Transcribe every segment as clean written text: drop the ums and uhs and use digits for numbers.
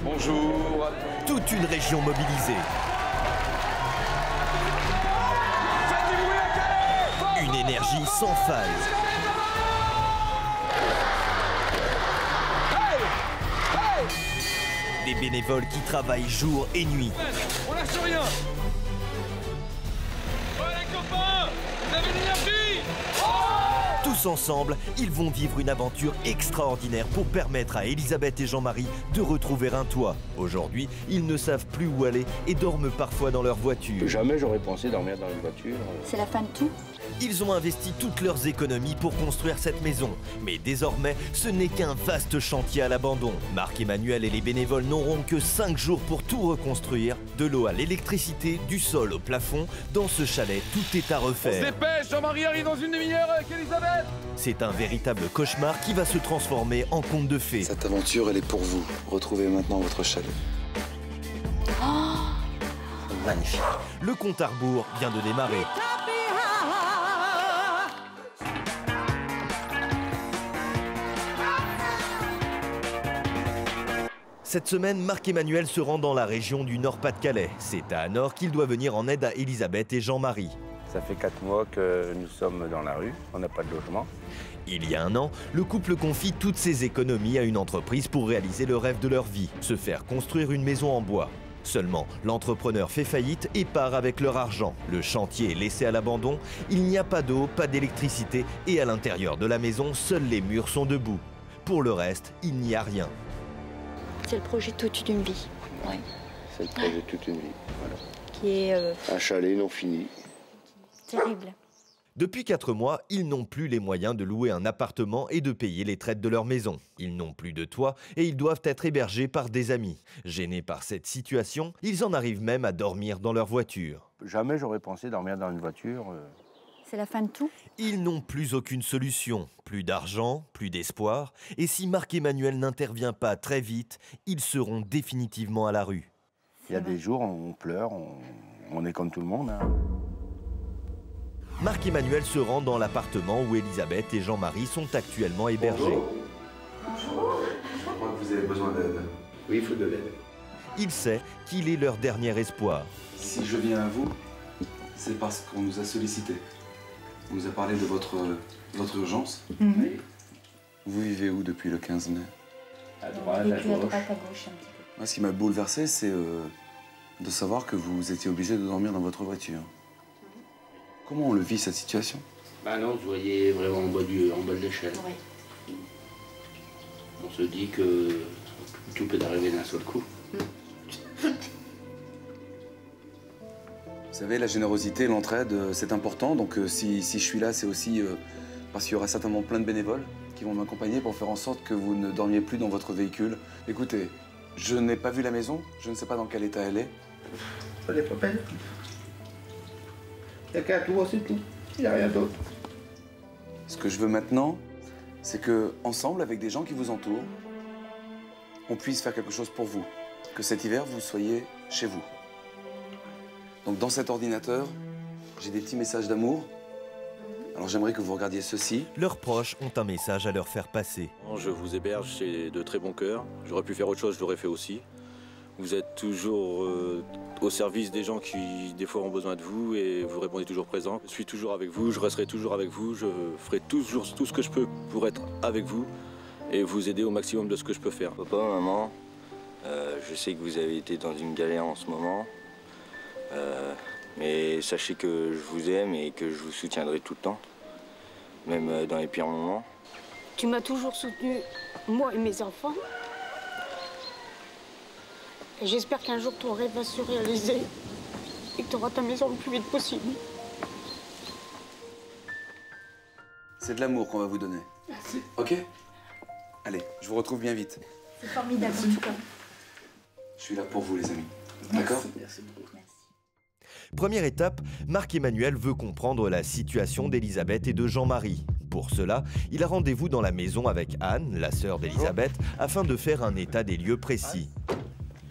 Bonjour à tous. Toute une région mobilisée. Une énergie sans faille. Des bénévoles qui travaillent jour et nuit. On lâche rien. Ouais les copains, vous avez l'énergie. Tous ensemble, ils vont vivre une aventure extraordinaire pour permettre à Elisabeth et Jean-Marie de retrouver un toit. Aujourd'hui, ils ne savent plus où aller et dorment parfois dans leur voiture. Jamais j'aurais pensé dormir dans une voiture. C'est la fin de tout. Ils ont investi toutes leurs économies pour construire cette maison. Mais désormais, ce n'est qu'un vaste chantier à l'abandon. Marc-Emmanuel et les bénévoles n'auront que 5 jours pour tout reconstruire. De l'eau à l'électricité, du sol au plafond. Dans ce chalet, tout est à On se refaire. dépêche, Jean-Marie arrive dans une demi-heure avec Elisabeth. C'est un véritable cauchemar qui va se transformer en conte de fées. Cette aventure, elle est pour vous. Retrouvez maintenant votre chalet. Magnifique. Le compte à rebours vient de démarrer. Cette semaine, Marc-Emmanuel se rend dans la région du Nord-Pas-de-Calais. C'est à Hanovre qu'il doit venir en aide à Elisabeth et Jean-Marie. Ça fait 4 mois que nous sommes dans la rue, on n'a pas de logement. Il y a un an, le couple confie toutes ses économies à une entreprise pour réaliser le rêve de leur vie, se faire construire une maison en bois. Seulement, l'entrepreneur fait faillite et part avec leur argent. Le chantier est laissé à l'abandon, il n'y a pas d'eau, pas d'électricité et à l'intérieur de la maison, seuls les murs sont debout. Pour le reste, il n'y a rien. C'est le projet toute une vie. Oui. C'est le projet de toute une vie. Voilà. Qui est Un chalet non fini. terrible. Depuis 4 mois, ils n'ont plus les moyens de louer un appartement et de payer les traites de leur maison. Ils n'ont plus de toit et ils doivent être hébergés par des amis. Gênés par cette situation, ils en arrivent même à dormir dans leur voiture. Jamais j'aurais pensé dormir dans une voiture. C'est la fin de tout. Ils n'ont plus aucune solution, plus d'argent, plus d'espoir, et si Marc-Emmanuel n'intervient pas très vite, ils seront définitivement à la rue. Il y a des jours, on pleure, on est comme tout le monde. Hein. Marc-Emmanuel se rend dans l'appartement où Elisabeth et Jean-Marie sont actuellement hébergés. Bonjour. Je crois que vous avez besoin d'aide. Oui, il faut de l'aide. Il sait qu'il est leur dernier espoir. Si je viens à vous, c'est parce qu'on nous a sollicité. On nous a parlé de votre urgence. Oui. Vous vivez où depuis le 15 mai? À droite, Et à puis à gauche. droite, à gauche un petit peu. Moi, ce qui m'a bouleversé, c'est de savoir que vous étiez obligé de dormir dans votre voiture. Comment on le vit, cette situation? Bah non, vous voyez vraiment en bas de l'échelle. Oui. On se dit que tout peut arriver d'un seul coup. Vous savez, la générosité, l'entraide, c'est important. Donc si je suis là, c'est aussi parce qu'il y aura certainement plein de bénévoles qui vont m'accompagner pour faire en sorte que vous ne dormiez plus dans votre véhicule. Écoutez, je n'ai pas vu la maison, je ne sais pas dans quel état elle est. Ça n'est pas peine. Il n'y a qu'un tour, c'est tout. Il n'y a rien d'autre. Ce que je veux maintenant, c'est que, ensemble, avec des gens qui vous entourent, on puisse faire quelque chose pour vous. Que cet hiver, vous soyez chez vous. Donc dans cet ordinateur, j'ai des petits messages d'amour. Alors j'aimerais que vous regardiez ceci. Leurs proches ont un message à leur faire passer. Je vous héberge, c'est de très bon cœur. J'aurais pu faire autre chose, je l'aurais fait aussi. Vous êtes toujours au service des gens qui, des fois, ont besoin de vous et vous répondez toujours présent. Je suis toujours avec vous, je resterai toujours avec vous, je ferai toujours tout ce que je peux pour être avec vous et vous aider au maximum de ce que je peux faire. Papa, maman, je sais que vous avez été dans une galère en ce moment, mais sachez que je vous aime et que je vous soutiendrai tout le temps, même dans les pires moments. Tu m'as toujours soutenu, moi et mes enfants. Et j'espère qu'un jour ton rêve va se réaliser et que tu auras ta maison le plus vite possible. C'est de l'amour qu'on va vous donner. Merci. Ok? Allez, je vous retrouve bien vite. C'est formidable en tout cas. Je suis là pour vous, les amis. D'accord? Merci beaucoup. Première étape, Marc-Emmanuel veut comprendre la situation d'Elisabeth et de Jean-Marie. Pour cela, il a rendez-vous dans la maison avec Anne, la sœur d'Elisabeth, afin de faire un état des lieux précis.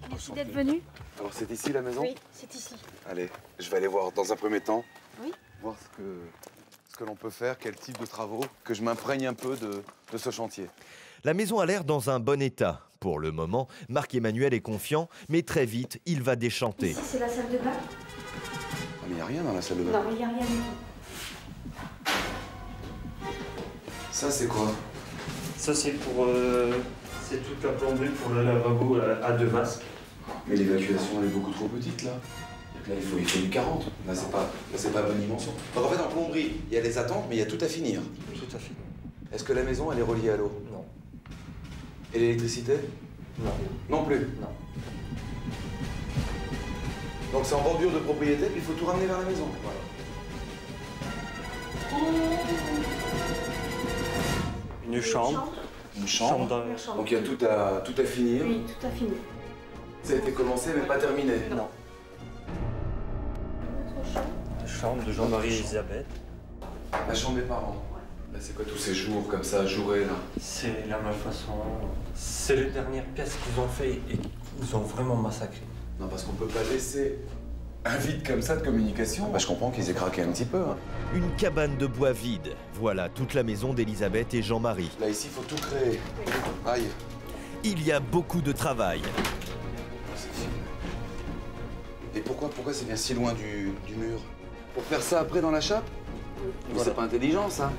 Merci d'être venu. Alors c'est ici la maison? Oui, c'est ici. Allez, je vais aller voir dans un premier temps. Oui. Voir ce que l'on peut faire, quel type de travaux, que je m'imprègne un peu de ce chantier. La maison a l'air dans un bon état. Pour le moment, Marc-Emmanuel est confiant, mais très vite, il va déchanter. Ici, c'est la salle de bain. Ah, mais il n'y a rien dans la salle de bain. Non, il n'y a rien du tout. Ça, c'est quoi? Ça, c'est pour... c'est toute la plomberie pour le lavabo à 2 vasques. Mais l'évacuation, elle est beaucoup trop petite, là. Là, il faut du 40. Là, c'est pas la bonne dimension. Donc, en fait, en plomberie, il y a les attentes, mais il y a tout à finir. Tout à fait. Est-ce que la maison, elle est reliée à l'eau? Non. Et l'électricité? Non. Non plus? Non. Donc, c'est en bordure de propriété, puis il faut tout ramener vers la maison. Voilà. Une chambre. Une chambre. Donc, il y a tout à finir. Oui, tout à finir. Ça a été commencé, mais pas terminé. Non. Chambre de Jean-Marie et Elisabeth. La chambre des parents. Là, c'est quoi tous ces jours comme ça, ajourés, là? C'est la malfaçon. C'est les dernières pièces qu'ils ont fait et qu'ils ont vraiment massacré. Non, parce qu'on peut pas laisser un vide comme ça de communication. Bah, je comprends qu'ils aient craqué un petit peu. Hein. Une cabane de bois vide. Voilà toute la maison d'Elisabeth et Jean-Marie. Là, ici, il faut tout créer. Aïe. Il y a beaucoup de travail. Et pourquoi c'est bien si loin du mur? Pour faire ça après dans la chape? Mais c'est pas intelligent, ça.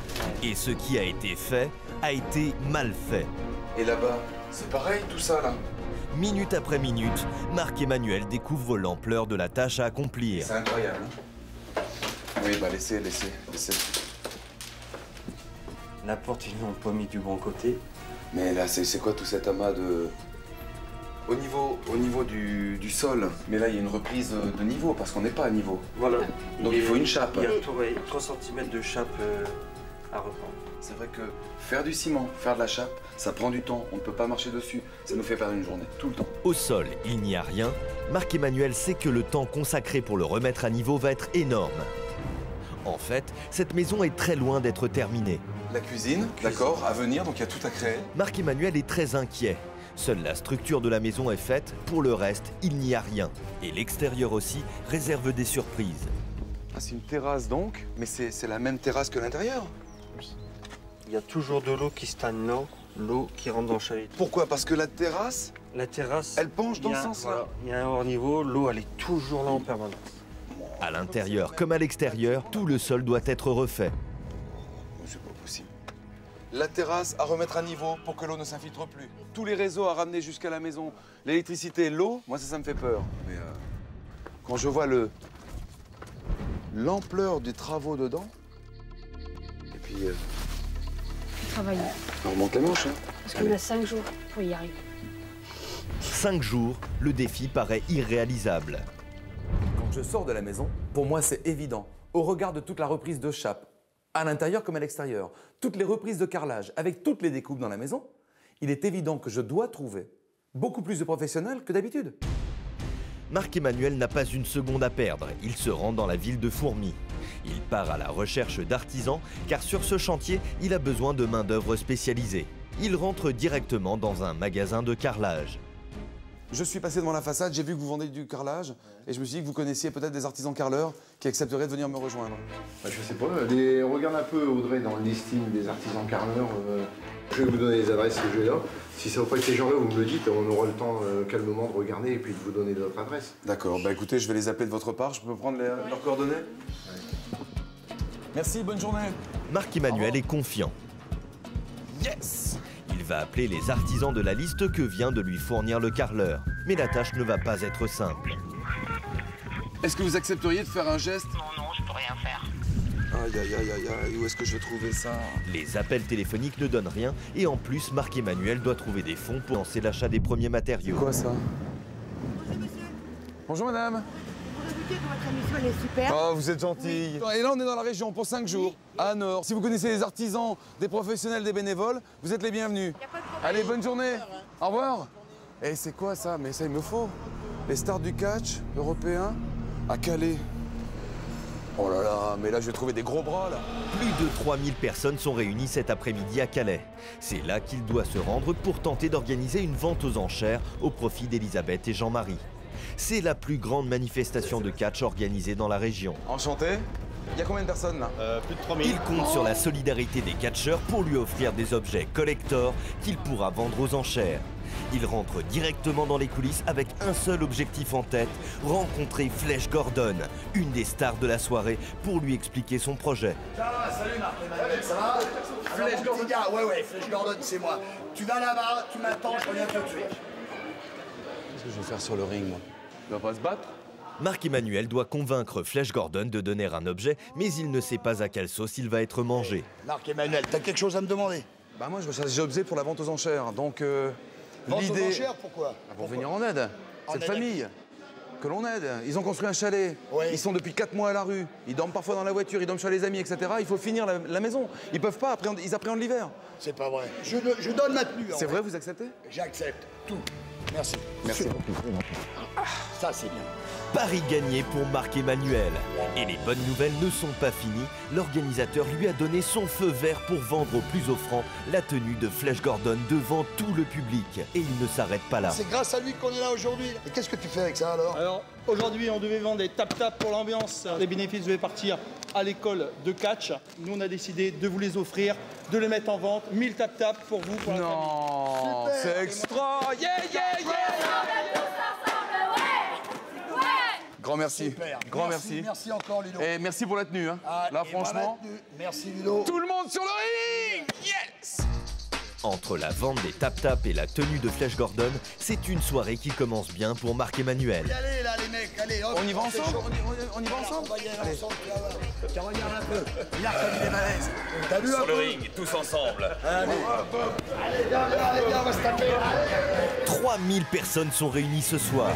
Et ce qui a été fait a été mal fait. Et là-bas, c'est pareil, tout ça, là. Minute après minute, Marc-Emmanuel découvre l'ampleur de la tâche à accomplir. C'est incroyable. Hein. Oui, bah laissez. La porte, ils l'ont pas mis du bon côté. Mais là, c'est quoi tout cet amas de... Au niveau du sol, mais là, il y a une reprise de niveau, parce qu'on n'est pas à niveau. Voilà. Donc il faut une chape. Il y a 3 cm de chape à reprendre. C'est vrai que faire du ciment, faire de la chape, ça prend du temps. On ne peut pas marcher dessus. Ça nous fait perdre une journée, tout le temps. Au sol, il n'y a rien. Marc-Emmanuel sait que le temps consacré pour le remettre à niveau va être énorme. En fait, cette maison est très loin d'être terminée. La cuisine, d'accord, à venir, donc il y a tout à créer. Marc-Emmanuel est très inquiet. Seule la structure de la maison est faite, pour le reste, il n'y a rien. Et l'extérieur aussi réserve des surprises. Ah, c'est une terrasse donc, mais c'est la même terrasse que l'intérieur? Oui. Il y a toujours de l'eau qui stagne là, l'eau qui rentre dans le chalet. Pourquoi? Parce que la terrasse, elle penche dans ce sens-là. Voilà, il y a un hors-niveau, l'eau elle est toujours là en permanence. À l'intérieur comme à l'extérieur, tout le sol doit être refait. C'est pas possible. La terrasse à remettre à niveau pour que l'eau ne s'infiltre plus. Tous les réseaux à ramener jusqu'à la maison. L'électricité, l'eau, moi ça me fait peur. Mais quand je vois l'ampleur des travaux dedans, et puis... Travailler. On remonte les manches. Hein. Parce qu'on a 5 jours pour y arriver. 5 jours, le défi paraît irréalisable. Quand je sors de la maison, pour moi c'est évident. Au regard de toute la reprise de chape, à l'intérieur comme à l'extérieur, toutes les reprises de carrelage, avec toutes les découpes dans la maison, il est évident que je dois trouver beaucoup plus de professionnels que d'habitude. Marc-Emmanuel n'a pas une seconde à perdre. Il se rend dans la ville de Fourmies. Il part à la recherche d'artisans, car sur ce chantier, il a besoin de main-d'œuvre spécialisée. Il rentre directement dans un magasin de carrelage. Je suis passé devant la façade, j'ai vu que vous vendez du carrelage, et je me suis dit que vous connaissiez peut-être des artisans carreleurs qui accepteraient de venir me rejoindre. Bah, je sais pas, regarde un peu Audrey dans le listing des artisans carreleurs. Je vais vous donner les adresses que j'ai là. Si ça ne va pas être ces gens-là, vous me le dites, on aura le temps calmement de regarder et puis de vous donner notre adresse. D'accord, bah écoutez, je vais les appeler de votre part, je peux prendre leurs coordonnées? Ouais. Merci, bonne journée. Marc-Emmanuel est confiant. Yes! Il va appeler les artisans de la liste que vient de lui fournir le carreleur. Mais la tâche ne va pas être simple. Est-ce que vous accepteriez de faire un geste? Non, je peux rien faire. Aïe, où est-ce que je vais trouver ça? Les appels téléphoniques ne donnent rien et en plus, Marc-Emmanuel doit trouver des fonds pour lancer l'achat des premiers matériaux. Quoi ça? Bonjour monsieur. Bonjour madame. Pour vous dire que votre émission elle est super. Oh, vous êtes gentille. Oui. Et là, on est dans la région pour 5 jours, à Nord. Si vous connaissez les artisans, des professionnels, des bénévoles, vous êtes les bienvenus. Y a pas de problème. Allez, bonne journée. Au revoir. Et c'est quoi ça? Mais ça, il me faut. Les stars du catch européen à Calais. Oh là là, mais là, je vais trouver des gros bras, là. Plus de 3000 personnes sont réunies cet après-midi à Calais. C'est là qu'il doit se rendre pour tenter d'organiser une vente aux enchères au profit d'Elisabeth et Jean-Marie. C'est la plus grande manifestation de catch organisée dans la région. Enchanté. Il y a combien de personnes là? Plus de 3000. Il compte sur la solidarité des catcheurs pour lui offrir des objets collector qu'il pourra vendre aux enchères. Il rentre directement dans les coulisses avec un seul objectif en tête, rencontrer Flash Gordon, une des stars de la soirée, pour lui expliquer son projet. Salut Marc, ça va? Flash Gordon, ouais, Flash Gordon, c'est moi. Tu vas là-bas, tu m'attends, je reviens tout de suite. Qu'est-ce que je vais faire sur le ring, moi? Tu vas pas se battre? Marc-Emmanuel doit convaincre Flash Gordon de donner un objet, mais il ne sait pas à quelle sauce il va être mangé. Marc-Emmanuel, t'as quelque chose à me demander? Bah moi, je recherche des objets pour la vente aux enchères, donc Vente aux l'idée... enchères, pourquoi? Pour venir en aide, cette famille que l'on aide. Ils ont construit un chalet, ouais. Ils sont depuis 4 mois à la rue, ils dorment parfois dans la voiture, ils dorment chez les amis, etc. Il faut finir la maison. Ils peuvent pas, ils appréhendent l'hiver. C'est pas vrai. Je donne ma tenue. C'est vrai, vous acceptez? J'accepte, tout. Merci. Merci beaucoup. Ça, c'est bien. Pari gagné pour Marc-Emmanuel. Et les bonnes nouvelles ne sont pas finies. L'organisateur lui a donné son feu vert pour vendre au plus offrant la tenue de Flash Gordon devant tout le public. Et il ne s'arrête pas là. C'est grâce à lui qu'on est là aujourd'hui. Et qu'est-ce que tu fais avec ça alors? Alors, aujourd'hui, on devait vendre des tap-tap pour l'ambiance. Les bénéfices devaient partir à l'école de catch. Nous, on a décidé de vous les offrir, de les mettre en vente. 1000 tap-tap pour vous, pour la famille. Non, c'est extra. Yeah, yeah, yeah. Grand merci. Super. Grand merci. Merci encore, Ludo. Et merci pour la tenue. Hein. Là, franchement. Merci, Ludo. Tout le monde sur le ring. Yes. Entre la vente des tap-tap et la tenue de Flash Gordon, c'est une soirée qui commence bien pour Marc-Emmanuel. Allez, là, les mecs, allez, hop. On y va ensemble? On y va ensemble? On va y aller ensemble, tiens, regarde un peu. Il a reconnu les malaises. T'as vu un peu? Sur le ring, tous ensemble. Allez, viens, on va se taper. 3000 personnes sont réunies ce soir.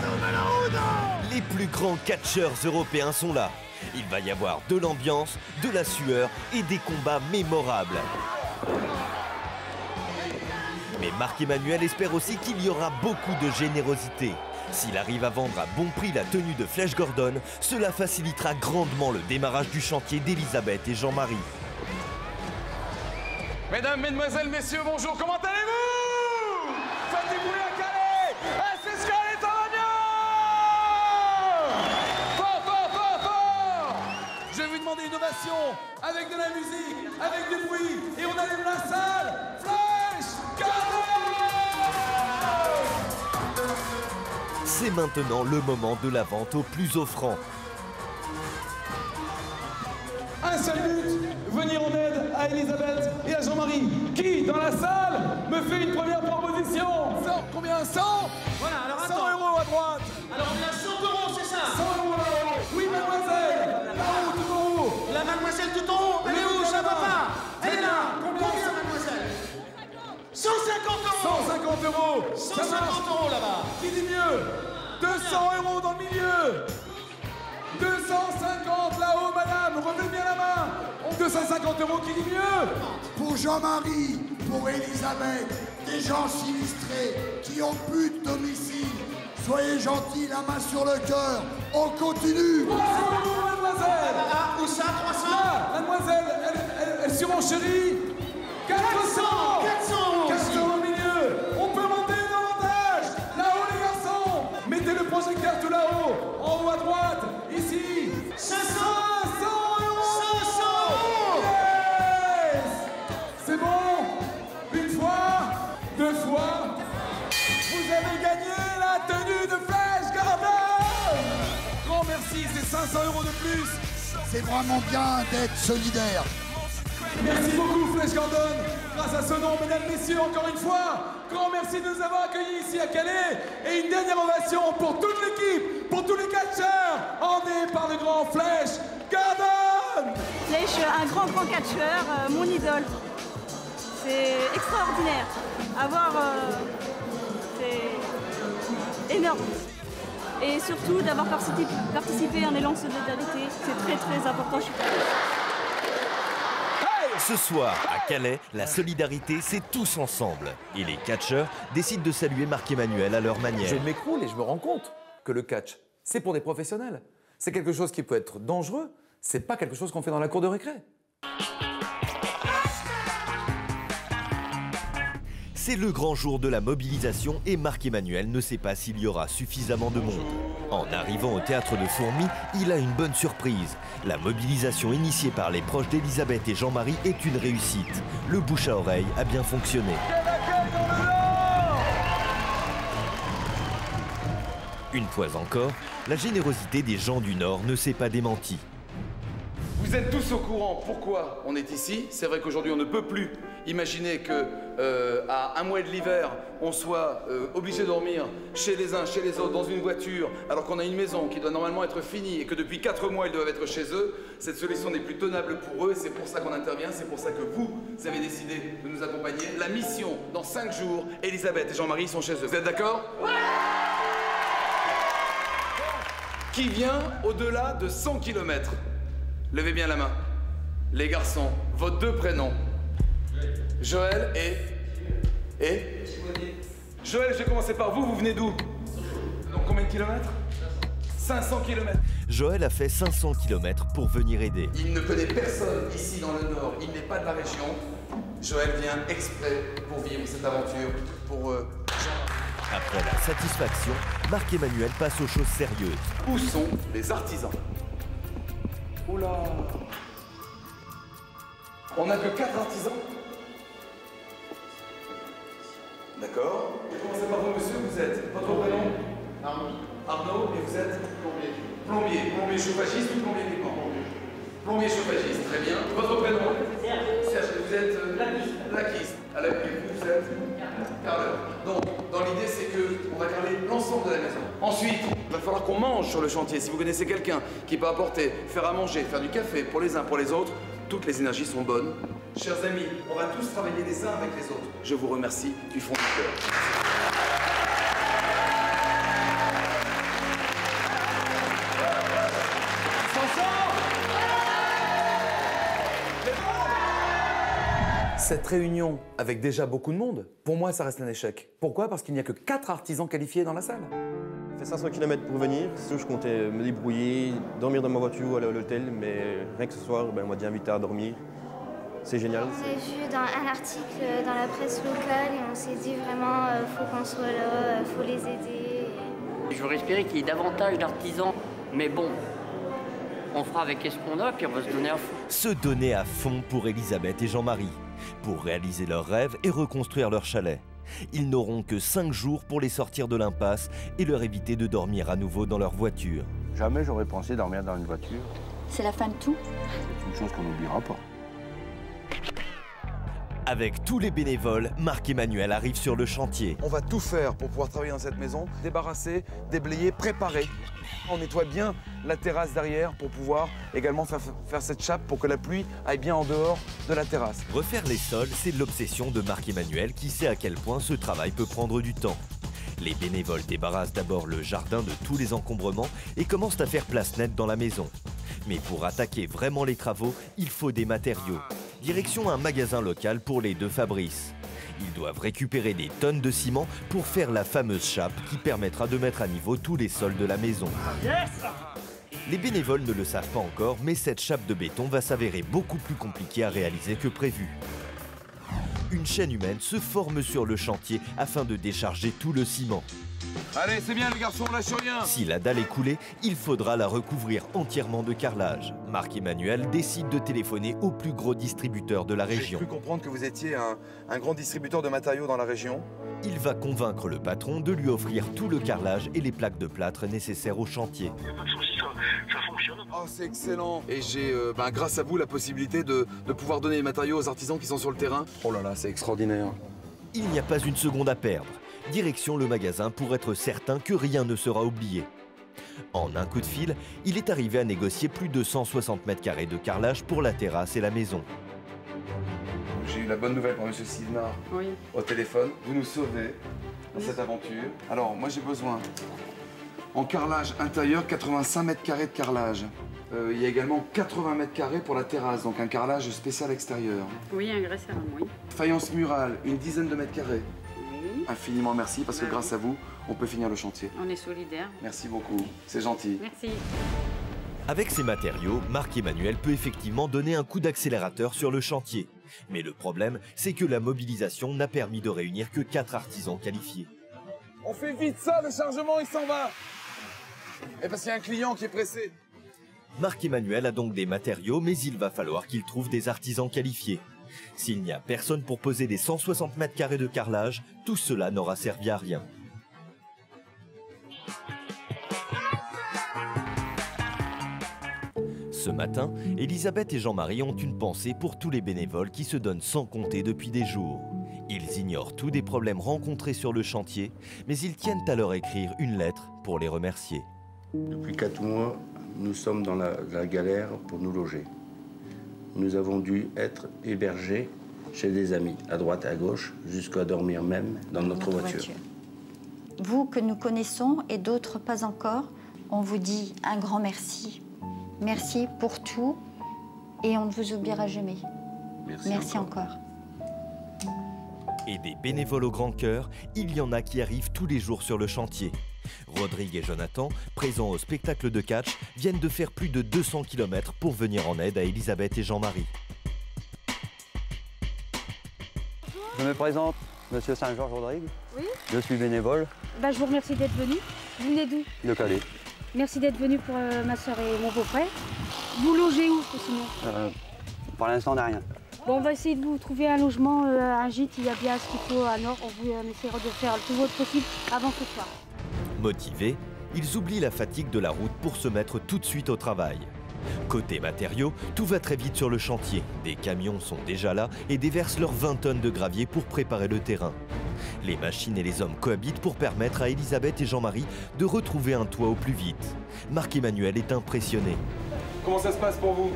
Les plus grands catcheurs européens sont là. Il va y avoir de l'ambiance, de la sueur et des combats mémorables. Mais Marc-Emmanuel espère aussi qu'il y aura beaucoup de générosité. S'il arrive à vendre à bon prix la tenue de Flash Gordon, cela facilitera grandement le démarrage du chantier d'Elisabeth et Jean-Marie. Mesdames, mesdemoiselles, messieurs, bonjour, comment allez-vous? Faites des bruits à Calais! C'est ce qu'elle est en avion! Fort! Je vais vous demander une ovation, avec de la musique, avec du bruit, et on allume la salle! Flash Gordon! C'est maintenant le moment de la vente au plus offrant. Un seul but, venir en aide à Elisabeth et à Jean-Marie. Qui, dans la salle, me fait une première proposition? 100, combien? 100? Voilà, alors 100 attends. € à droite. Alors on est à 100 €, c'est ça? 100 € là-haut. Oui, mademoiselle. Là-haut, tout en haut. La mademoiselle tout en haut, elle est où? Je la vois pas. Elle est là. Combien, mademoiselle? 150 €. 150 €. 150 € là-bas. Qui dit mieux? 200 € dans le milieu. 250 là-haut, madame. Relevez bien la main. 250 € qui dit mieux? Pour Jean-Marie, pour Elisabeth, des gens sinistrés qui ont plus de domicile. Soyez gentils, la main sur le cœur. On continue. 300 €, mademoiselle. Ah, où ça? 300? Là, mademoiselle, elle surenchérit. 400 €. 400 € au milieu. On peut monter davantage. Là-haut, les garçons. Mettez le projecteur tout là-haut. En haut à droite. Ici. 500 €. 500 €. Yes. C'est bon. Une fois. Deux fois. Vous avez gagné la tenue de Flash Gordon. Grand merci, c'est 500 € de plus. C'est vraiment bien d'être solidaire. Merci beaucoup Flash Gordon. Grâce à ce nom, mesdames, messieurs, encore une fois, grand merci de nous avoir accueillis ici à Calais. Et une dernière ovation pour toute l'équipe, pour tous les catcheurs, emmenés par le grand Flash Gordon. Flash, un grand catcheur, mon idole. C'est extraordinaire. À voir, c'est énorme. Et surtout d'avoir participé à un élan de solidarité, c'est très important. Ce soir, à Calais, la solidarité, c'est tous ensemble. Et les catcheurs décident de saluer Marc-Emmanuel à leur manière. Je m'écroule et je me rends compte que le catch, c'est pour des professionnels. C'est quelque chose qui peut être dangereux. C'est pas quelque chose qu'on fait dans la cour de récré. C'est le grand jour de la mobilisation et Marc-Emmanuel ne sait pas s'il y aura suffisamment de monde. En arrivant au théâtre de Fourmies, il a une bonne surprise. La mobilisation initiée par les proches d'Elisabeth et Jean-Marie est une réussite. Le bouche à oreille a bien fonctionné. Une fois encore, la générosité des gens du Nord ne s'est pas démentie. Vous êtes tous au courant pourquoi on est ici. C'est vrai qu'aujourd'hui on ne peut plus imaginer que à un mois de l'hiver, on soit obligé de dormir chez les uns, chez les autres, dans une voiture, alors qu'on a une maison qui doit normalement être finie et que depuis 4 mois ils doivent être chez eux. Cette solution n'est plus tenable pour eux et c'est pour ça qu'on intervient, c'est pour ça que vous avez décidé de nous accompagner. La mission, dans 5 jours, Elisabeth et Jean-Marie sont chez eux. Vous êtes d'accord? Ouais. Qui vient au-delà de 100 km? Levez bien la main. Les garçons, vos 2 prénoms. Joël et Joël, je vais commencer par vous. Vous venez d'où? Donc combien de kilomètres? 500 km. Joël a fait 500 km pour venir aider. Il ne connaît personne ici dans le Nord. Il n'est pas de la région. Joël vient exprès pour vivre cette aventure pour Après la satisfaction, Marc-Emmanuel passe aux choses sérieuses. Où sont les artisans? Oula! On n'a que 4 artisans? D'accord. Commencez par vous, monsieur. Vous êtes votre prénom? Arnaud. Arnaud, et vous êtes? Plombier. Plombier. Plombier chauffagiste ou plombier uniquement? Plombier chauffagiste, très bien. Votre prénom? Serge. Serge, vous êtes? Laquiste. À la vous êtes? Carleur. Donc, dans l'idée, c'est qu'on va carreler l'ensemble de la maison. Ensuite, il va falloir qu'on mange sur le chantier. Si vous connaissez quelqu'un qui peut apporter, faire à manger, faire du café pour les uns, pour les autres, toutes les énergies sont bonnes. Chers amis, on va tous travailler les uns avec les autres. Je vous remercie du fond du cœur. Cette réunion avec déjà beaucoup de monde, pour moi, ça reste un échec. Pourquoi? Parce qu'il n'y a que 4 artisans qualifiés dans la salle. J'ai fait 500 km pour venir, sinon je comptais me débrouiller, dormir dans ma voiture ou aller à l'hôtel, mais rien que ce soir, on m'a dit invité à dormir. C'est génial. On a vu dans un article dans la presse locale et on s'est dit vraiment, faut qu'on soit là, faut les aider. J'aurais espéré qu'il y ait davantage d'artisans, mais bon, on fera avec ce qu'on a, puis on va se donner à fond. Se donner à fond pour Elisabeth et Jean-Marie, pour réaliser leurs rêves et reconstruire leur chalet. Ils n'auront que 5 jours pour les sortir de l'impasse et leur éviter de dormir à nouveau dans leur voiture. Jamais j'aurais pensé dormir dans une voiture. C'est la fin de tout. C'est une chose qu'on n'oubliera pas. Avec tous les bénévoles, Marc-Emmanuel arrive sur le chantier. On va tout faire pour pouvoir travailler dans cette maison, débarrasser, déblayer, préparer. On nettoie bien la terrasse derrière pour pouvoir également faire cette chape pour que la pluie aille bien en dehors de la terrasse. Refaire les sols, c'est l'obsession de Marc-Emmanuel qui sait à quel point ce travail peut prendre du temps. Les bénévoles débarrassent d'abord le jardin de tous les encombrements et commencent à faire place nette dans la maison. Mais pour attaquer vraiment les travaux, il faut des matériaux. Direction un magasin local pour les 2 Fabrice. Ils doivent récupérer des tonnes de ciment pour faire la fameuse chape qui permettra de mettre à niveau tous les sols de la maison. Yes! Les bénévoles ne le savent pas encore, mais cette chape de béton va s'avérer beaucoup plus compliquée à réaliser que prévu. Une chaîne humaine se forme sur le chantier afin de décharger tout le ciment. Allez, c'est bien les garçons, lâchez rien. Si la dalle est coulée, il faudra la recouvrir entièrement de carrelage. Marc-Emmanuel décide de téléphoner au plus gros distributeur de la région. J'ai cru comprendre que vous étiez un grand distributeur de matériaux dans la région. Il va convaincre le patron de lui offrir tout le carrelage et les plaques de plâtre nécessaires au chantier. Il n'y a pas de souci, ça fonctionne. Oh, c'est excellent. Et j'ai, grâce à vous, la possibilité de pouvoir donner les matériaux aux artisans qui sont sur le terrain. Oh là là, c'est extraordinaire. Il n'y a pas une seconde à perdre. Direction le magasin pour être certain que rien ne sera oublié. En un coup de fil, il est arrivé à négocier plus de 160 mètres carrés de carrelage pour la terrasse et la maison. J'ai eu la bonne nouvelle pour M. Sivenard au téléphone. Vous nous sauvez dans cette aventure. Alors, moi j'ai besoin, en carrelage intérieur, 85 mètres carrés de carrelage. Il y a également 80 mètres carrés pour la terrasse, donc un carrelage spécial extérieur. Oui, un grès cérame, oui. Faïence murale, une dizaine de mètres carrés. Infiniment merci parce que grâce à vous, on peut finir le chantier. On est solidaires. Merci beaucoup, c'est gentil. Merci. Avec ces matériaux, Marc-Emmanuel peut effectivement donner un coup d'accélérateur sur le chantier. Mais le problème, c'est que la mobilisation n'a permis de réunir que 4 artisans qualifiés. On fait vite ça, le chargement il s'en va. Et parce qu'il y a un client qui est pressé. Marc-Emmanuel a donc des matériaux, mais il va falloir qu'il trouve des artisans qualifiés. S'il n'y a personne pour poser des 160 mètres carrés de carrelage, tout cela n'aura servi à rien. Ce matin, Elisabeth et Jean-Marie ont une pensée pour tous les bénévoles qui se donnent sans compter depuis des jours. Ils ignorent tous des problèmes rencontrés sur le chantier, mais ils tiennent à leur écrire une lettre pour les remercier. Depuis 4 mois, nous sommes dans la galère pour nous loger. Nous avons dû être hébergés chez des amis, à droite et à gauche, jusqu'à dormir même dans notre voiture. Vous que nous connaissons et d'autres pas encore, on vous dit un grand merci. Merci pour tout et on ne vous oubliera jamais. Merci encore. Et des bénévoles au grand cœur, il y en a qui arrivent tous les jours sur le chantier. Rodrigue et Jonathan, présents au spectacle de catch, viennent de faire plus de 200 km pour venir en aide à Elisabeth et Jean-Marie. Je me présente, Monsieur Saint-Georges Rodrigue. Oui. Je suis bénévole. Je vous remercie d'être venu. Vous venez d'où? De Calais. Merci d'être venu pour ma soeur et mon beau-frère. Vous logez où sinon? Pour l'instant, on n'a rien. Bon, on va essayer de vous trouver un logement, un gîte, il y a bien ce qu'il faut à Nord. On essaiera de faire tout votre possible avant ce soir. Motivés, ils oublient la fatigue de la route pour se mettre tout de suite au travail. Côté matériaux, tout va très vite sur le chantier. Des camions sont déjà là et déversent leurs 20 tonnes de gravier pour préparer le terrain. Les machines et les hommes cohabitent pour permettre à Elisabeth et Jean-Marie de retrouver un toit au plus vite. Marc-Emmanuel est impressionné. Comment ça se passe pour vous?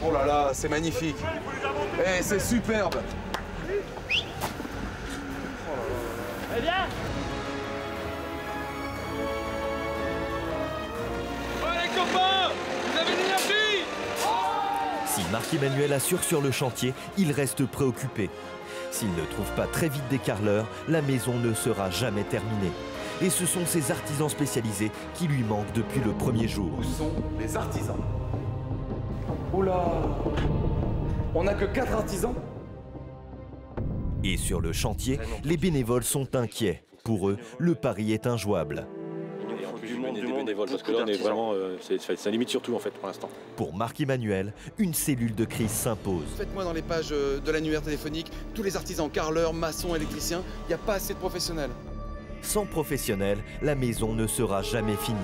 Oh là là, c'est magnifique. Eh, c'est superbe. Eh bien. Allez copains, vous avez l'énergie. Si Marc-Emmanuel assure sur le chantier, il reste préoccupé. S'il ne trouve pas très vite des carreleurs, la maison ne sera jamais terminée. Et ce sont ces artisans spécialisés qui lui manquent depuis le premier jour. Où sont les artisans? Oula! On n'a que 4 artisans? Et sur le chantier, les bénévoles sont inquiets. Pour eux, le pari est injouable. Et en plus, du monde, des bénévoles, parce que là, on est vraiment, ça limite surtout en fait pour l'instant. Pour Marc-Emmanuel, une cellule de crise s'impose. Faites-moi dans les pages de l'annuaire téléphonique tous les artisans, carreleurs, maçons, électriciens. Il n'y a pas assez de professionnels. Sans professionnels, la maison ne sera jamais finie.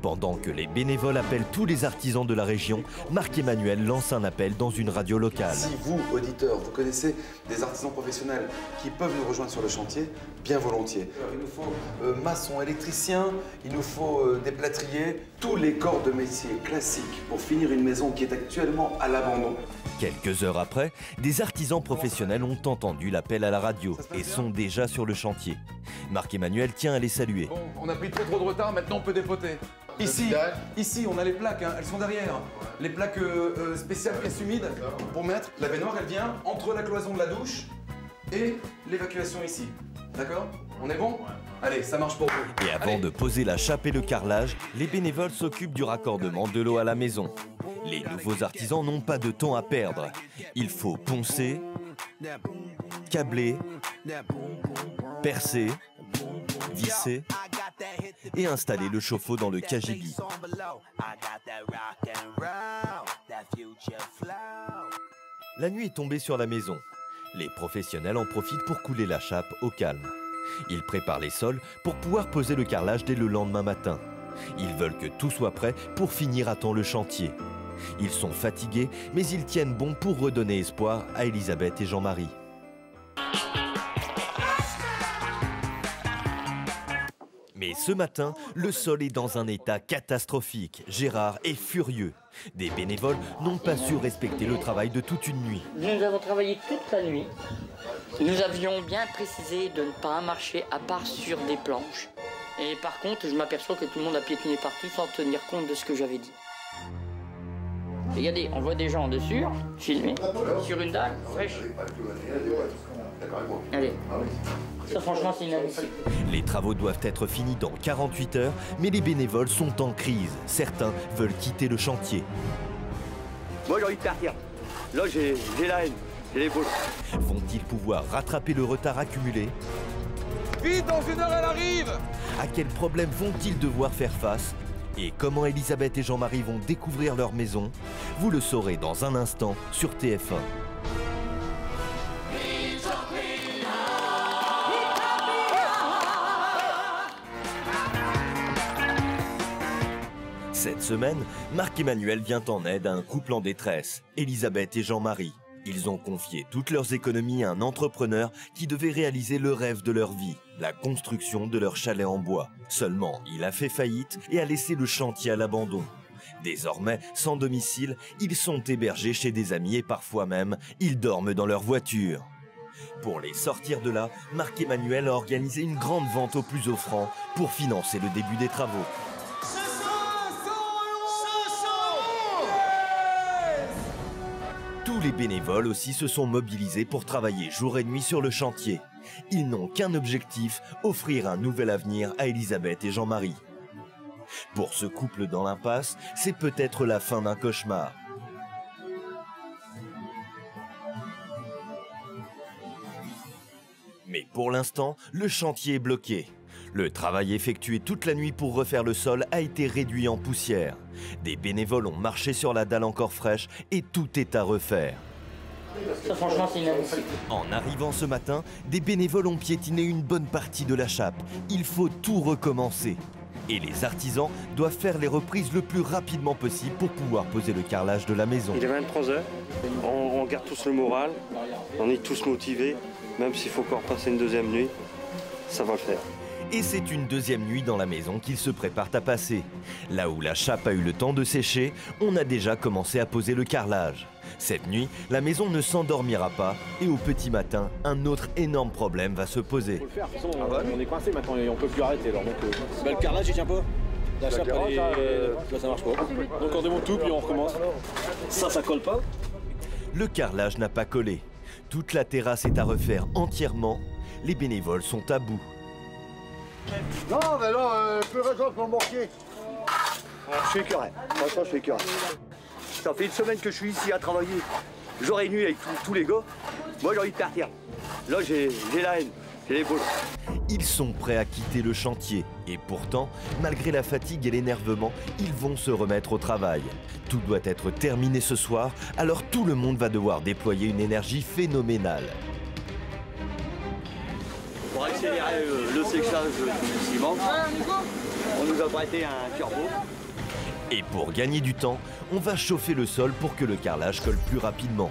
Pendant que les bénévoles appellent tous les artisans de la région, Marc-Emmanuel lance un appel dans une radio locale. Si vous, auditeurs, vous connaissez des artisans professionnels qui peuvent nous rejoindre sur le chantier, bien volontiers. Il nous faut maçons, électriciens, il nous faut des plâtriers, tous les corps de métier classiques pour finir une maison qui est actuellement à l'abandon. Quelques heures après, des artisans professionnels ont entendu l'appel à la radio et sont déjà sur le chantier. Marc-Emmanuel tient à les saluer. Bon, on a pris trop de retard, maintenant on peut dépoter. Ici, on a les plaques, hein, elles sont derrière. Les plaques spéciales pièces humides pour mettre. La baignoire, elle vient entre la cloison de la douche et l'évacuation ici. D'accord? On est bon? Allez, ça marche pour vous. Et avant de poser la chape et le carrelage, les bénévoles s'occupent du raccordement de l'eau à la maison. Les nouveaux artisans n'ont pas de temps à perdre. Il faut poncer, câbler, percer, visser et installer le chauffe-eau dans le cagibi. La nuit est tombée sur la maison. Les professionnels en profitent pour couler la chape au calme. Ils préparent les sols pour pouvoir poser le carrelage dès le lendemain matin. Ils veulent que tout soit prêt pour finir à temps le chantier. Ils sont fatigués, mais ils tiennent bon pour redonner espoir à Elisabeth et Jean-Marie. Mais ce matin, le sol est dans un état catastrophique. Gérard est furieux. Des bénévoles n'ont pas su respecter le travail de toute une nuit. Nous avons travaillé toute la nuit. Nous avions bien précisé de ne pas marcher à part sur des planches. Et par contre, je m'aperçois que tout le monde a piétiné partout sans tenir compte de ce que j'avais dit. Regardez, on voit des gens dessus, filmés, sur une dalle fraîche. Allez. Ça, franchement, c'est inadmissible. Les travaux doivent être finis dans 48 heures, mais les bénévoles sont en crise. Certains veulent quitter le chantier. Moi, j'ai envie de partir. Là, j'ai la haine, j'ai les boules. Vont-ils pouvoir rattraper le retard accumulé? Vite, dans 1 heure, elle arrive! À quels problèmes vont-ils devoir faire face? Et comment Elisabeth et Jean-Marie vont découvrir leur maison? Vous le saurez dans un instant sur TF1. Cette semaine, Marc-Emmanuel vient en aide à un couple en détresse, Elisabeth et Jean-Marie. Ils ont confié toutes leurs économies à un entrepreneur qui devait réaliser le rêve de leur vie, la construction de leur chalet en bois. Seulement, il a fait faillite et a laissé le chantier à l'abandon. Désormais, sans domicile, ils sont hébergés chez des amis et parfois même, ils dorment dans leur voiture. Pour les sortir de là, Marc-Emmanuel a organisé une grande vente aux plus offrants pour financer le début des travaux. Tous les bénévoles aussi se sont mobilisés pour travailler jour et nuit sur le chantier. Ils n'ont qu'un objectif, offrir un nouvel avenir à Elisabeth et Jean-Marie. Pour ce couple dans l'impasse, c'est peut-être la fin d'un cauchemar. Mais pour l'instant, le chantier est bloqué. Le travail effectué toute la nuit pour refaire le sol a été réduit en poussière. Des bénévoles ont marché sur la dalle encore fraîche et tout est à refaire. Ça, franchement, c'est inadmissible. En arrivant ce matin, des bénévoles ont piétiné une bonne partie de la chape. Il faut tout recommencer. Et les artisans doivent faire les reprises le plus rapidement possible pour pouvoir poser le carrelage de la maison. Il est 23h, on garde tous le moral, on est tous motivés, même s'il faut encore passer une deuxième nuit, ça va le faire. Et c'est une deuxième nuit dans la maison qu'ils se préparent à passer. Là où la chape a eu le temps de sécher, on a déjà commencé à poser le carrelage. Cette nuit, la maison ne s'endormira pas et au petit matin, un autre énorme problème va se poser. Faut le faire, de toute façon, on est coincé maintenant et on peut plus arrêter. Alors, donc, le carrelage il tient pas. La chape, là, ça marche pas. Donc on démonte tout puis on recommence. Ça colle pas. Le carrelage n'a pas collé. Toute la terrasse est à refaire entièrement. Les bénévoles sont à bout. Non, mais là, plus raison pour le mortier. Je suis écœuré. Franchement, je suis écœuré. Ça fait une semaine que je suis ici à travailler, jour et nuit avec tous les gars. Moi, j'ai envie de partir. Là, j'ai la haine, j'ai les boules. Ils sont prêts à quitter le chantier. Et pourtant, malgré la fatigue et l'énervement, ils vont se remettre au travail. Tout doit être terminé ce soir, alors tout le monde va devoir déployer une énergie phénoménale. Pour accélérer le séchage du ciment, on nous a prêté un turbo. Et pour gagner du temps, on va chauffer le sol pour que le carrelage colle plus rapidement.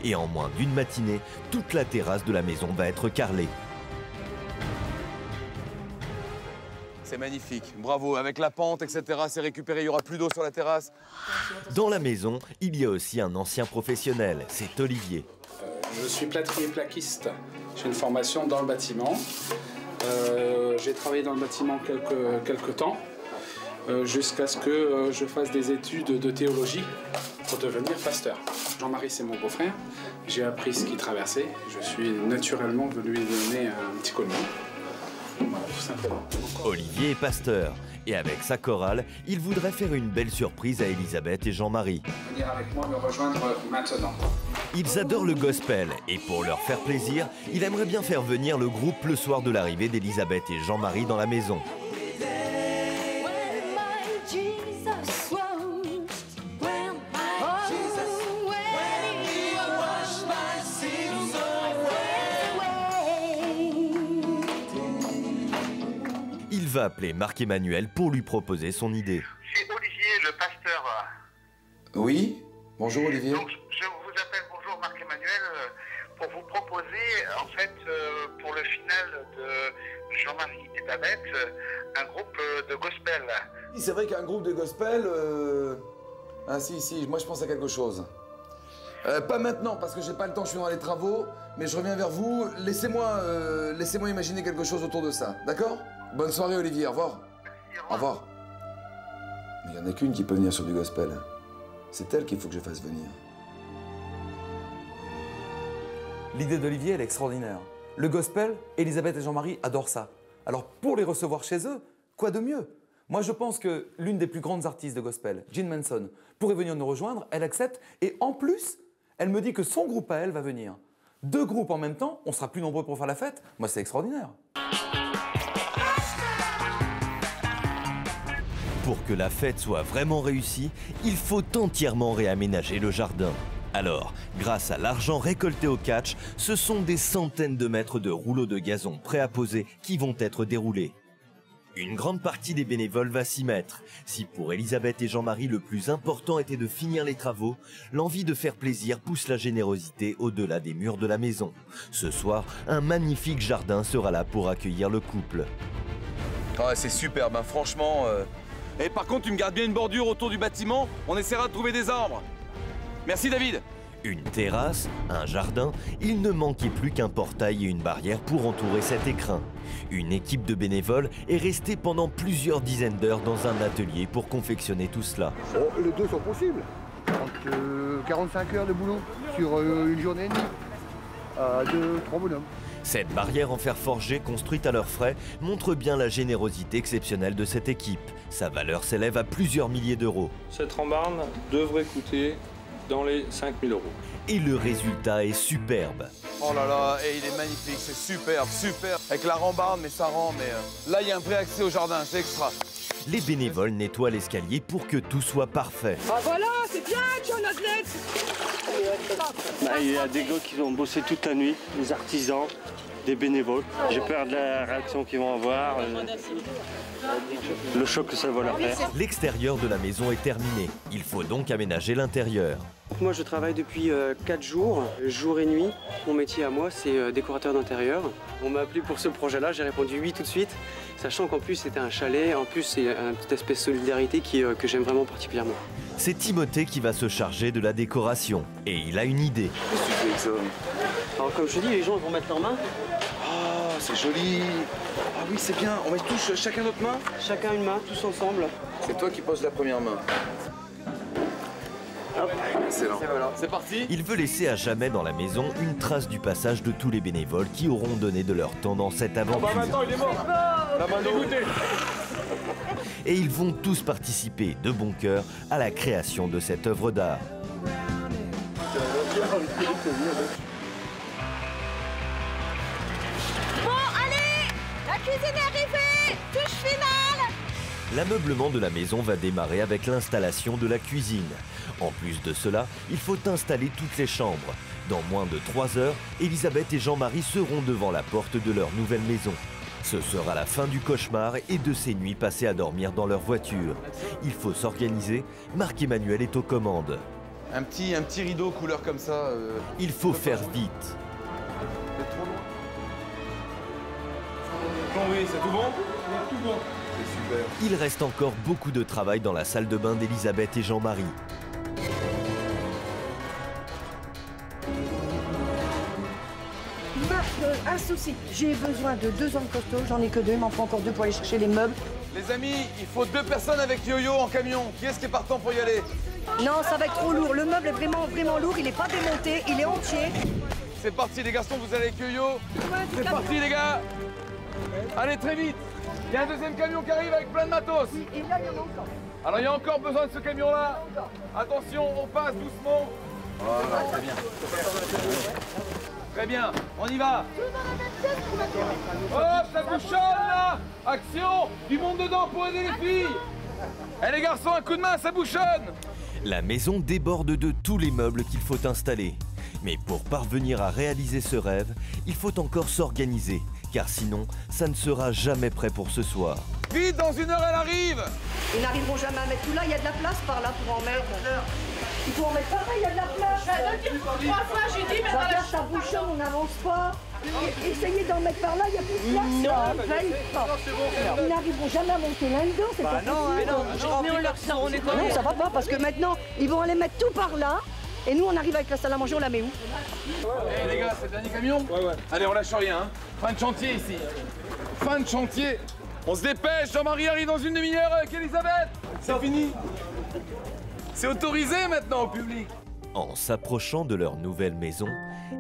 Et en moins d'une matinée, toute la terrasse de la maison va être carrelée. C'est magnifique, bravo. Avec la pente, etc., c'est récupéré, il n'y aura plus d'eau sur la terrasse. Dans la maison, il y a aussi un ancien professionnel, c'est Olivier. Je suis plâtrier plaquiste. J'ai une formation dans le bâtiment. J'ai travaillé dans le bâtiment quelques temps, jusqu'à ce que je fasse des études de théologie pour devenir pasteur. Jean-Marie, c'est mon beau-frère. J'ai appris ce qu'il traversait. Je suis naturellement venu lui donner un petit coup de main. Voilà, tout simplement. Olivier est pasteur. Et avec sa chorale, il voudrait faire une belle surprise à Elisabeth et Jean-Marie. Venir avec moi me rejoindre maintenant. Ils adorent le gospel et pour leur faire plaisir, il aimerait bien faire venir le groupe le soir de l'arrivée d'Elisabeth et Jean-Marie dans la maison. Il va appeler Marc-Emmanuel pour lui proposer son idée. C'est Olivier, le pasteur. Oui, bonjour Olivier. Donc, je vous appelle, bonjour Marc-Emmanuel, pour vous proposer, en fait, pour le final de Jean-Marie et Babette, un groupe de gospel. C'est vrai qu'un groupe de gospel... Ah si, moi je pense à quelque chose. Pas maintenant, parce que j'ai pas le temps, je suis dans les travaux, mais je reviens vers vous. Laissez-moi imaginer quelque chose autour de ça, d'accord? Bonne soirée Olivier, au revoir. Merci, au revoir. Mais il n'y en a qu'une qui peut venir sur du gospel. C'est elle qu'il faut que je fasse venir. L'idée d'Olivier, elle est extraordinaire. Le gospel, Elisabeth et Jean-Marie adorent ça. Alors pour les recevoir chez eux, quoi de mieux? Moi je pense que l'une des plus grandes artistes de gospel, Jean Manson, pourrait venir nous rejoindre, elle accepte, et en plus, elle me dit que son groupe à elle va venir. 2 groupes en même temps, on sera plus nombreux pour faire la fête. Moi c'est extraordinaire. Pour que la fête soit vraiment réussie, il faut entièrement réaménager le jardin. Alors, grâce à l'argent récolté au catch, ce sont des centaines de mètres de rouleaux de gazon prêts à poser qui vont être déroulés. Une grande partie des bénévoles va s'y mettre. Si pour Elisabeth et Jean-Marie le plus important était de finir les travaux, l'envie de faire plaisir pousse la générosité au-delà des murs de la maison. Ce soir, un magnifique jardin sera là pour accueillir le couple. Ouais, c'est superbe, hein, franchement. Et par contre, tu me gardes bien une bordure autour du bâtiment, on essaiera de trouver des arbres. Merci David. Une terrasse, un jardin, il ne manquait plus qu'un portail et une barrière pour entourer cet écrin. Une équipe de bénévoles est restée pendant plusieurs dizaines d'heures dans un atelier pour confectionner tout cela. Les deux sont possibles. 45 heures de boulot sur une journée et demie. 3 bonhommes. Cette barrière en fer forgé construite à leurs frais montre bien la générosité exceptionnelle de cette équipe. Sa valeur s'élève à plusieurs milliers d'euros. Cette rambarde devrait coûter dans les 5 000 euros. Et le résultat est superbe. Oh là là, et il est magnifique, c'est superbe, super. Avec la rambarde, mais ça rend, là il y a un vrai accès au jardin, c'est extra. Les bénévoles nettoient l'escalier pour que tout soit parfait. Ah voilà, c'est bien, John Athlète. Il y a des gars qui ont bossé toute la nuit, des artisans, des bénévoles. J'ai peur de la réaction qu'ils vont avoir, le choc que ça va leur faire. L'extérieur de la maison est terminé. Il faut donc aménager l'intérieur. Moi, je travaille depuis 4 jours, jour et nuit. Mon métier à moi, c'est décorateur d'intérieur. On m'a appelé pour ce projet-là, j'ai répondu oui tout de suite, sachant qu'en plus, c'était un chalet. En plus, c'est un petit aspect solidarité que j'aime vraiment particulièrement. C'est Timothée qui va se charger de la décoration. Et il a une idée. Qu'est-ce que tu fais avec ça? Alors, comme je te dis, les gens ils vont mettre leurs mains. Oh, c'est joli. Ah oui, c'est bien. On met tous chacun notre main? Chacun une main, tous ensemble. C'est toi qui poses la première main. Excellent. C'est parti. Il veut laisser à jamais dans la maison une trace du passage de tous les bénévoles qui auront donné de leur temps dans cette aventure. Oh bah maintenant il est mort. La main dégoûtée. Et ils vont tous participer de bon cœur à la création de cette œuvre d'art. Bon, allez, la cuisine est arrivée. Touche finale. L'ameublement de la maison va démarrer avec l'installation de la cuisine. En plus de cela, il faut installer toutes les chambres. Dans moins de 3 heures, Elisabeth et Jean-Marie seront devant la porte de leur nouvelle maison. Ce sera la fin du cauchemar et de ces nuits passées à dormir dans leur voiture. Il faut s'organiser, Marc-Emmanuel est aux commandes. Un petit rideau couleur comme ça. Il faut faire vite. C'est trop loin. Oui, c'est tout bon? Tout bon. C'est super. Il reste encore beaucoup de travail dans la salle de bain d'Elisabeth et Jean-Marie. Marc, un souci. J'ai besoin de 2 hommes costauds, j'en ai que 2, il m'en faut encore 2 pour aller chercher les meubles. Les amis, il faut 2 personnes avec yo-yo en camion. Qui est-ce qui est partant pour y aller? Non, ça va être trop lourd. Le meuble est vraiment lourd, il n'est pas démonté, il est entier. C'est parti les garçons, vous allez avec yo-yo. C'est parti les gars. Allez très vite. Il y a un deuxième camion qui arrive avec plein de matos. Oui, et là, il y en a encore. Alors il y a encore besoin de ce camion-là. Attention, on passe doucement. Voilà, très bien. Très bien, on y va. Hop, ça bouchonne là. Action, du monde dedans pour aider les filles. Eh les garçons, un coup de main, ça bouchonne. La maison déborde de tous les meubles qu'il faut installer. Mais pour parvenir à réaliser ce rêve, il faut encore s'organiser, car sinon, ça ne sera jamais prêt pour ce soir. Vite, dans 1 heure, elle arrive. Ils n'arriveront jamais à mettre tout là, il y a de la place par là pour en mettre. Il faut en mettre par là, il y a de la place. 3 fois, j'ai dit, mais regarde, ça bouchonne, on n'avance pas. Essayez d'en mettre par là, il n'y a plus de place. Non, ils n'arriveront jamais à monter là-dedans, c'est pas possible. Non, ça va pas, parce que maintenant, ils vont aller mettre tout par là. Et nous, on arrive avec la salle à manger, on la met où? Eh les gars, c'est le dernier camion? Ouais. Allez, on lâche rien, hein. Fin de chantier ici. Fin de chantier. On se dépêche, Jean-Marie arrive dans 1 demi-heure avec Elisabeth. C'est fini. C'est autorisé maintenant au public. En s'approchant de leur nouvelle maison,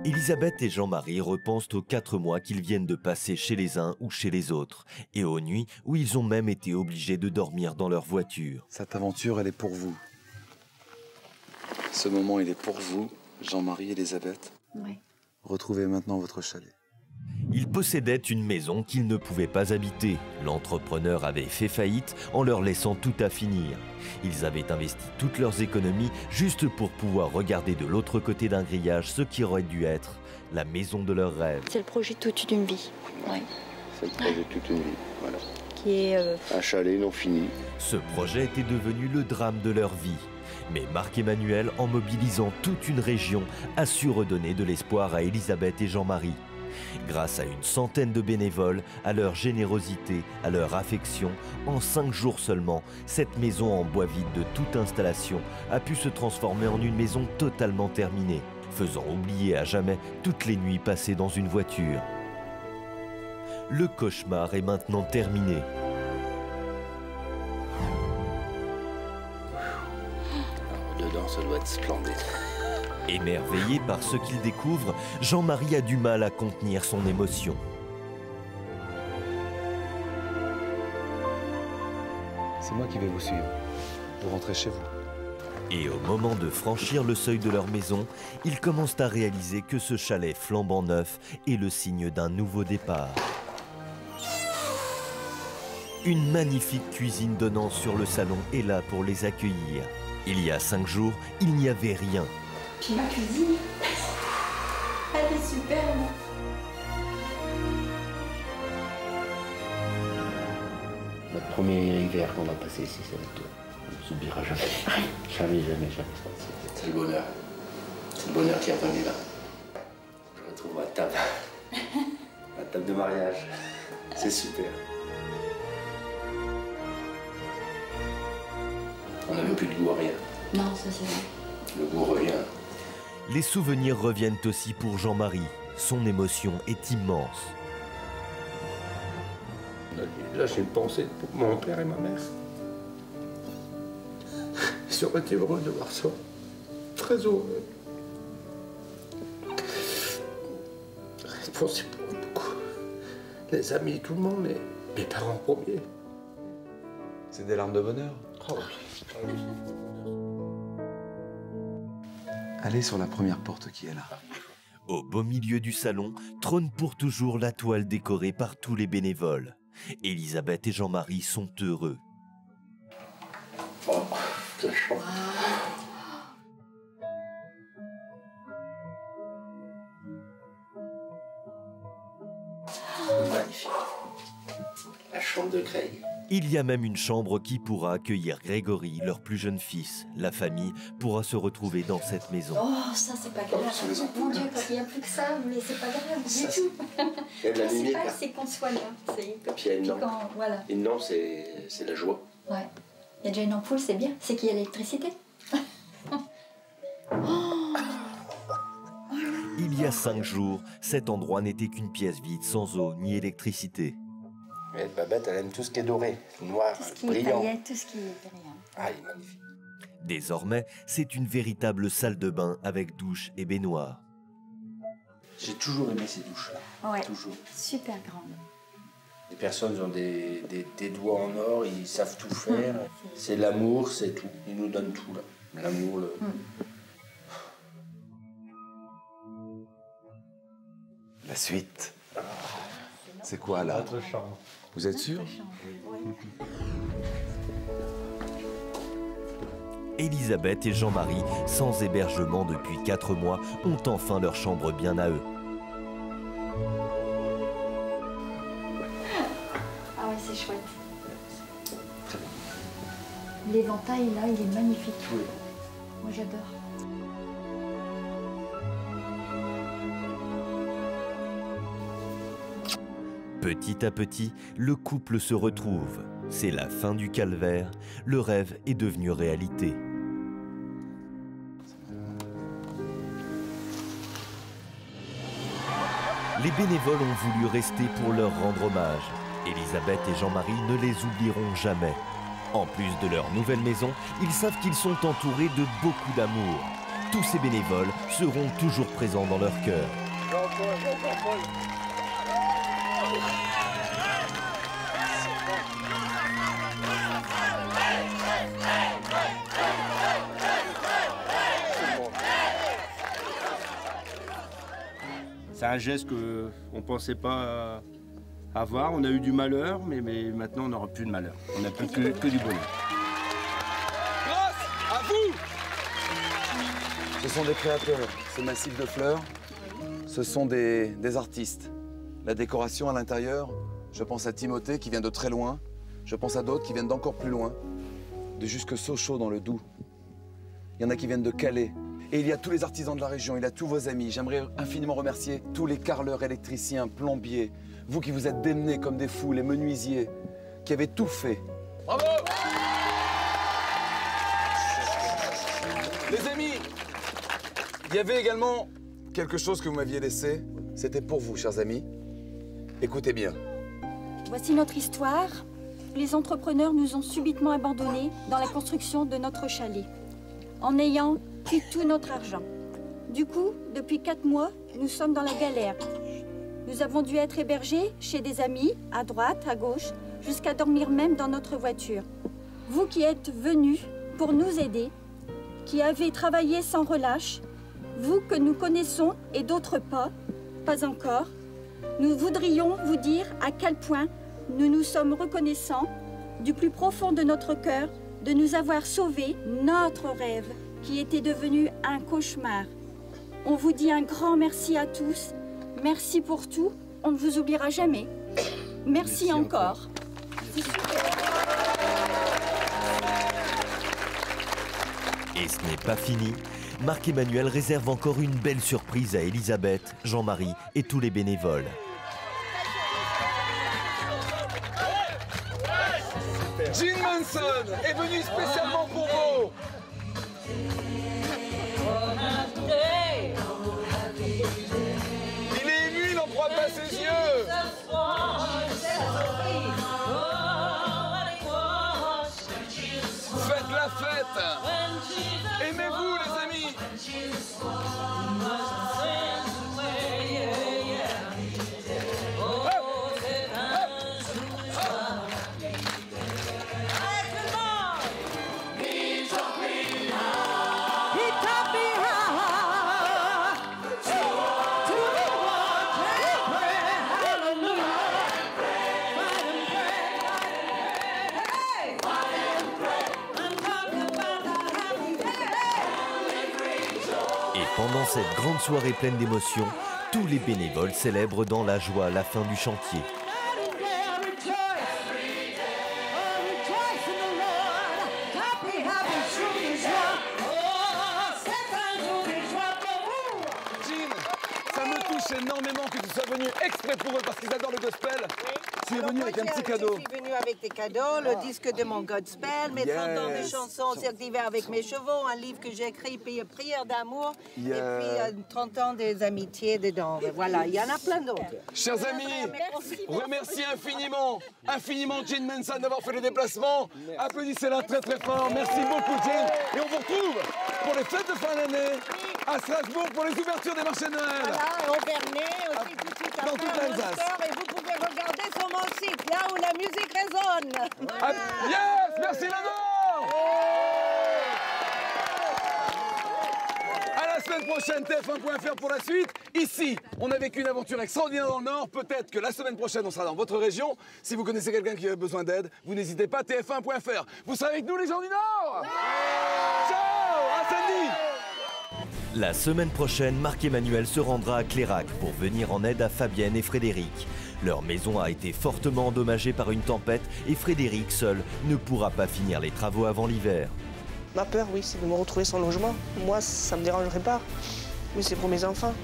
Elisabeth et Jean-Marie repensent aux 4 mois qu'ils viennent de passer chez les uns ou chez les autres, et aux nuits où ils ont même été obligés de dormir dans leur voiture. Cette aventure, elle est pour vous. Ce moment, il est pour vous, Jean-Marie et Elisabeth. Oui. Retrouvez maintenant votre chalet. Ils possédaient une maison qu'ils ne pouvaient pas habiter. L'entrepreneur avait fait faillite en leur laissant tout à finir. Ils avaient investi toutes leurs économies juste pour pouvoir regarder de l'autre côté d'un grillage ce qui aurait dû être la maison de leurs rêves. C'est le projet toute une vie. Oui. C'est le projet toute une vie, voilà. qui est... Un chalet non fini. Ce projet était devenu le drame de leur vie. Mais Marc-Emmanuel, en mobilisant toute une région, a su redonner de l'espoir à Elisabeth et Jean-Marie. Grâce à une centaine de bénévoles, à leur générosité, à leur affection, en 5 jours seulement, cette maison en bois vide de toute installation a pu se transformer en une maison totalement terminée, faisant oublier à jamais toutes les nuits passées dans une voiture. Le cauchemar est maintenant terminé. Dedans, ça doit être splendide. Émerveillé par ce qu'il découvre, Jean-Marie a du mal à contenir son émotion. C'est moi qui vais vous suivre. Vous rentrez chez vous. Et au moment de franchir le seuil de leur maison, ils commencent à réaliser que ce chalet flambant neuf est le signe d'un nouveau départ. Une magnifique cuisine donnant sur le salon est là pour les accueillir. Il y a 5 jours, il n'y avait rien. Puis ma cuisine, elle est superbe. Notre premier hiver qu'on va passer ici, ça va être... On ne s'oubliera jamais. Jamais. C'est le bonheur. C'est le bonheur qui est revenu là. Je retrouve ma table. Ma table de mariage. C'est super. On n'avait plus de goût à rien. Non, ça c'est vrai. Le goût revient. Les souvenirs reviennent aussi pour Jean-Marie. Son émotion est immense. Là, j'ai une pensée pour mon père et ma mère. Ils seraient été heureux de voir ça. Très heureux. Je pensais pour beaucoup. Les amis, tout le monde, mais mes parents premiers. C'est des larmes de bonheur. Oh, oui. Allez sur la première porte qui est là. Au beau milieu du salon, trône pour toujours la toile décorée par tous les bénévoles. Elisabeth et Jean-Marie sont heureux. Oh, c'est chaud. Magnifique. La chambre de Craig. Il y a même une chambre qui pourra accueillir Grégory, leur plus jeune fils. La famille pourra se retrouver dans cette maison. Oh, ça c'est pas grave. Mon Dieu, parce qu'il n'y a plus que ça, mais c'est pas grave du tout. Il y a de la Le lumière. principal, c'est qu'on soit là. Puis il y a une lampe. Voilà. Une lampe, c'est la joie. Ouais. Il y a déjà une ampoule, c'est bien. C'est qu'il y a l'électricité. Il y a 5 jours, cet endroit n'était qu'une pièce vide, sans eau ni électricité. Mais Babette, elle aime tout ce qui est doré, noir, Tout ce qui brillant. est paillettes, tout ce qui est brillant. Ah, il est magnifique. Désormais, c'est une véritable salle de bain avec douche et baignoire. J'ai toujours aimé ces douches-là. Ouais. Toujours. Super grande. Les personnes ont des doigts en or, ils savent tout faire. C'est l'amour, c'est tout. Ils nous donnent tout, là. L'amour, le... La suite. C'est quoi là? Notre chambre. Vous êtes sûr? Elisabeth et Jean-Marie, sans hébergement depuis 4 mois, ont enfin leur chambre bien à eux. Ah ouais, c'est chouette. L'éventail là, il est magnifique. Oui. Moi j'adore. Petit à petit, le couple se retrouve. C'est la fin du calvaire. Le rêve est devenu réalité. Les bénévoles ont voulu rester pour leur rendre hommage. Elisabeth et Jean-Marie ne les oublieront jamais. En plus de leur nouvelle maison, ils savent qu'ils sont entourés de beaucoup d'amour. Tous ces bénévoles seront toujours présents dans leur cœur. C'est un geste qu'on ne pensait pas avoir. On a eu du malheur, mais maintenant on n'aura plus de malheur. On n'a plus que du bonheur. Grâce à vous! Ce sont des créateurs, ce massif de fleurs. Ce sont des artistes. La décoration à l'intérieur, je pense à Timothée qui vient de très loin. Je pense à d'autres qui viennent d'encore plus loin, de jusque Sochaux dans le Doubs. Il y en a qui viennent de Calais. Et il y a tous les artisans de la région, il y a tous vos amis. J'aimerais infiniment remercier tous les carreleurs, électriciens, plombiers, vous qui vous êtes démenés comme des fous, les menuisiers, qui avez tout fait. Bravo! Les amis, il y avait également quelque chose que vous m'aviez laissé. C'était pour vous, chers amis. Écoutez bien. Voici notre histoire. Les entrepreneurs nous ont subitement abandonnés dans la construction de notre chalet, en ayant pris tout notre argent. Du coup, depuis 4 mois, nous sommes dans la galère. Nous avons dû être hébergés chez des amis, à droite, à gauche, jusqu'à dormir même dans notre voiture. Vous qui êtes venus pour nous aider, qui avez travaillé sans relâche, vous que nous connaissons et d'autres pas encore, nous voudrions vous dire à quel point nous nous sommes reconnaissants du plus profond de notre cœur de nous avoir sauvé notre rêve qui était devenu un cauchemar. On vous dit un grand merci à tous. Merci pour tout. On ne vous oubliera jamais. Merci encore. Et ce n'est pas fini. Marc-Emmanuel réserve encore une belle surprise à Elisabeth, Jean-Marie et tous les bénévoles. Gene Manson est venu spécialement pour vous. Il est ému, il n'en croit pas ses yeux. Faites la fête. Aimez-vous, les amis. Pendant cette grande soirée pleine d'émotions, tous les bénévoles célèbrent dans la joie la fin du chantier. Ça me touche énormément que tu sois venu exprès pour eux parce qu'ils adorent le gospel. Tu es venu avec un petit cadeau. Je suis venu avec des cadeaux, le disque de mon gospel, mes 30 ans de chansons cirque d'hiver avec mes chevaux, un livre que j'ai écrit, puis Prière d'amour, et puis 30 ans des amitiés dedans. Voilà, il y en a plein d'autres. Chers amis, remerciez infiniment Gene Manson d'avoir fait le déplacement. Applaudissez-la très très fort. Merci beaucoup Gene. Et on vous retrouve pour les fêtes de fin d'année à Strasbourg pour les ouvertures des marchés de Noël. Voilà, au Vernet, aussi tout de suite dans toute l'Alsace. Et vous pouvez regarder sur mon site, là où la musique résonne. Voilà. Yes, merci Lenore. À la semaine prochaine, TF1.fr pour la suite. Ici, on a vécu une aventure extraordinaire dans le Nord. Peut-être que la semaine prochaine, on sera dans votre région. Si vous connaissez quelqu'un qui a besoin d'aide, vous n'hésitez pas, TF1.fr. Vous serez avec nous, les gens du Nord. Ciao, à samedi. La semaine prochaine, Marc-Emmanuel se rendra à Clérac pour venir en aide à Fabienne et Frédéric. Leur maison a été fortement endommagée par une tempête et Frédéric, seul, ne pourra pas finir les travaux avant l'hiver. Ma peur, oui, c'est de me retrouver sans logement. Moi, ça me dérangerait pas, mais c'est pour mes enfants.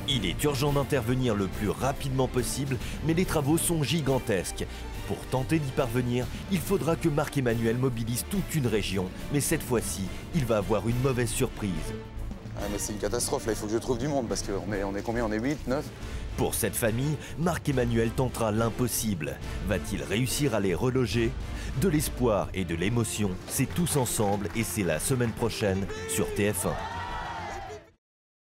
Il est urgent d'intervenir le plus rapidement possible, mais les travaux sont gigantesques. Pour tenter d'y parvenir, il faudra que Marc-Emmanuel mobilise toute une région, mais cette fois-ci, il va avoir une mauvaise surprise. Ah mais c'est une catastrophe, là, il faut que je trouve du monde, parce qu'on est combien? On est 8, 9? Pour cette famille, Marc-Emmanuel tentera l'impossible. Va-t-il réussir à les reloger? De l'espoir et de l'émotion, c'est tous ensemble et c'est la semaine prochaine sur TF1.